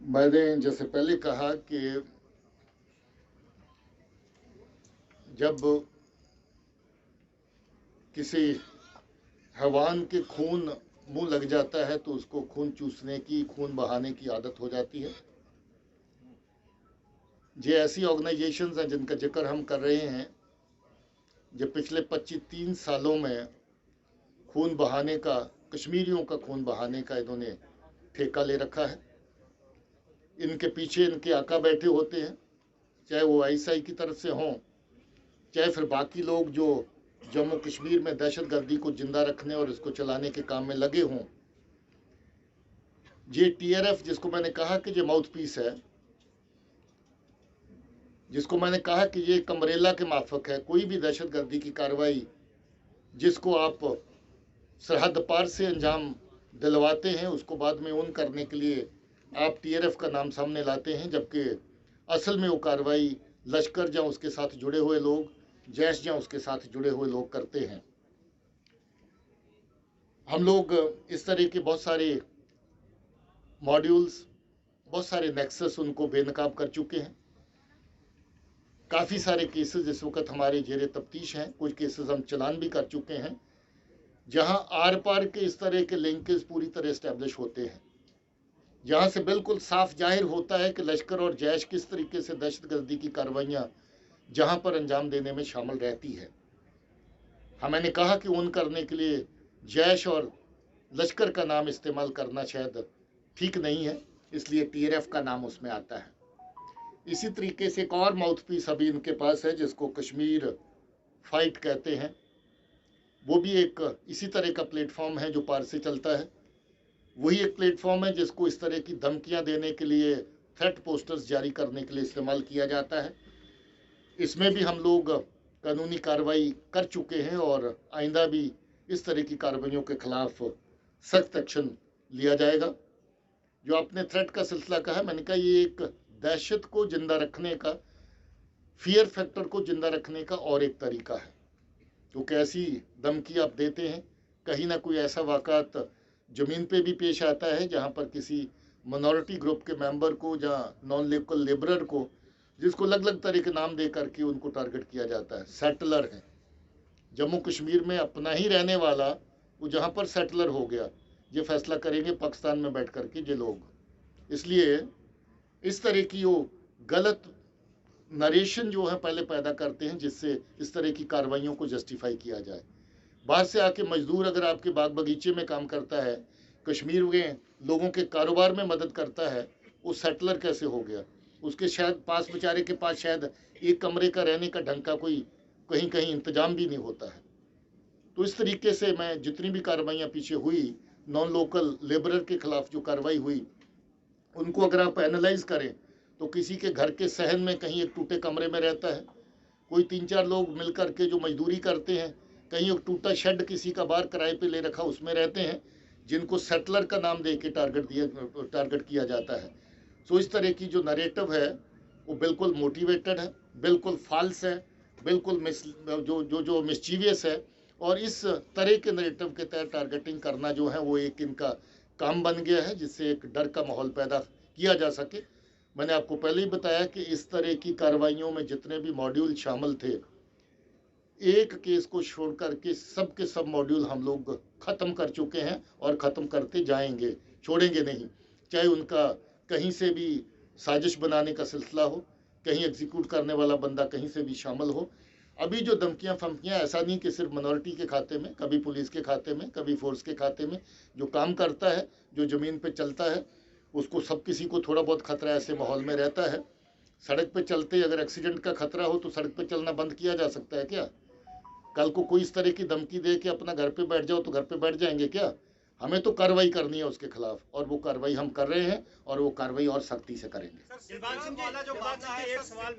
मैंने जैसे पहले कहा कि जब किसी हैवान के खून मुंह लग जाता है तो उसको खून चूसने की, खून बहाने की आदत हो जाती है। ये ऐसी ऑर्गेनाइजेशंस हैं जिनका जिक्र हम कर रहे हैं जो पिछले 25-3 सालों में खून बहाने का, कश्मीरियों का खून बहाने का इन्होंने ठेका ले रखा है। इनके पीछे इनके आका बैठे होते हैं, चाहे वो आईएसआई की तरफ से हों, चाहे फिर बाकी लोग जो जम्मू कश्मीर में दहशतगर्दी को जिंदा रखने और इसको चलाने के काम में लगे हों। ये टीआरएफ, जिसको मैंने कहा कि ये माउथ पीस है, जिसको मैंने कहा कि ये कमरेला के माफक है, कोई भी दहशतगर्दी की कार्रवाई जिसको आप सरहद पार से अंजाम दिलवाते हैं उसको बाद में उन करने के लिए आप टीआरएफ का नाम सामने लाते हैं, जबकि असल में वो कार्रवाई लश्कर या उसके साथ जुड़े हुए लोग, जैश या उसके साथ जुड़े हुए लोग करते हैं। हम लोग इस तरह के बहुत सारे मॉड्यूल्स, बहुत सारे नेक्सस उनको बेनकाब कर चुके हैं। काफ़ी सारे केसेस इस वक्त हमारे जेरे तफ्तीश हैं, कुछ केसेस हम चलान भी कर चुके हैं जहां आर पार के इस तरह के लिंकेज पूरी तरह इस्टेब्लिश होते हैं, जहां से बिल्कुल साफ जाहिर होता है कि लश्कर और जैश किस तरीके से दहशतगर्दी की कार्रवाइयां जहां पर अंजाम देने में शामिल रहती है। मैंने कहा कि उन करने के लिए जैश और लश्कर का नाम इस्तेमाल करना शायद ठीक नहीं है, इसलिए टीआरएफ का नाम उसमें आता है। इसी तरीके से एक और माउथपीस अभी इनके पास है जिसको कश्मीर फाइट कहते हैं। वो भी एक इसी तरह का प्लेटफॉर्म है जो पार से चलता है। वही एक प्लेटफॉर्म है जिसको इस तरह की धमकियां देने के लिए, थ्रेट पोस्टर्स जारी करने के लिए इस्तेमाल किया जाता है। इसमें भी हम लोग कानूनी कार्रवाई कर चुके हैं और आइंदा भी इस तरह की कार्रवाइयों के खिलाफ सख्त एक्शन लिया जाएगा। जो आपने थ्रेट का सिलसिला कहा, मैंने कहा ये एक दहशत को जिंदा रखने का, फियर फैक्टर को जिंदा रखने का और एक तरीका है। क्योंकि ऐसी धमकी आप देते हैं, कहीं ना कोई ऐसा वाक़ात ज़मीन पे भी पेश आता है जहां पर किसी मिनॉरिटी ग्रुप के मेंबर को या नॉन लोकल लेबरर को, जिसको अलग अलग तरह के नाम दे करके उनको टारगेट किया जाता है, सेटलर है। जम्मू कश्मीर में अपना ही रहने वाला वो जहां पर सेटलर हो गया, ये फैसला करेंगे पाकिस्तान में बैठ करके ये लोग। इसलिए इस तरह की वो गलत नरेशन जो है पहले पैदा करते हैं जिससे इस तरह की कार्रवाइयों को जस्टिफाई किया जाए। बाहर से आके मजदूर अगर आपके बाग बगीचे में काम करता है, कश्मीर में लोगों के कारोबार में मदद करता है, वो सेटलर कैसे हो गया? उसके शायद पास, बेचारे के पास शायद एक कमरे का रहने का ढंग का कोई कहीं कहीं इंतजाम भी नहीं होता है। तो इस तरीके से मैं जितनी भी कार्रवाइयाँ पीछे हुई, नॉन लोकल लेबरर के खिलाफ जो कार्रवाई हुई, उनको अगर आप एनालाइज करें तो किसी के घर के सहन में कहीं एक टूटे कमरे में रहता है, कोई 3-4 लोग मिलकर के जो मजदूरी करते हैं, कहीं एक टूटा शेड किसी का बाहर किराए पे ले रखा उसमें रहते हैं, जिनको सेटलर का नाम दे के टारगेट किया जाता है। सो इस तरह की जो नरेटिव है वो बिल्कुल मोटिवेटेड है, बिल्कुल फॉल्स है, बिल्कुल जो मिस्चीवियस है। और इस तरह के नरेटिव के तहत टारगेटिंग करना जो है वो एक इनका काम बन गया है, जिससे एक डर का माहौल पैदा किया जा सके। मैंने आपको पहले ही बताया कि इस तरह की कार्रवाइयों में जितने भी मॉड्यूल शामिल थे, एक केस को छोड़ करके सब के सब मॉड्यूल हम लोग ख़त्म कर चुके हैं और ख़त्म करते जाएंगे, छोड़ेंगे नहीं। चाहे उनका कहीं से भी साजिश बनाने का सिलसिला हो, कहीं एग्जीक्यूट करने वाला बंदा कहीं से भी शामिल हो। अभी जो धमकियाँ फमकियाँ, ऐसा नहीं कि सिर्फ मिनॉरिटी के खाते में, कभी पुलिस के खाते में, कभी फोर्स के खाते में, जो काम करता है, जो ज़मीन पे चलता है, उसको सब किसी को थोड़ा बहुत खतरा ऐसे माहौल में रहता है। सड़क पे चलते अगर एक्सीडेंट का खतरा हो तो सड़क पे चलना बंद किया जा सकता है क्या? कल को कोई इस तरह की धमकी दे कि अपना घर पे बैठ जाओ तो घर पे बैठ जाएंगे क्या? हमें तो कार्रवाई करनी है उसके खिलाफ, और वो कार्रवाई हम कर रहे हैं और वो कार्रवाई और सख्ती से करेंगे।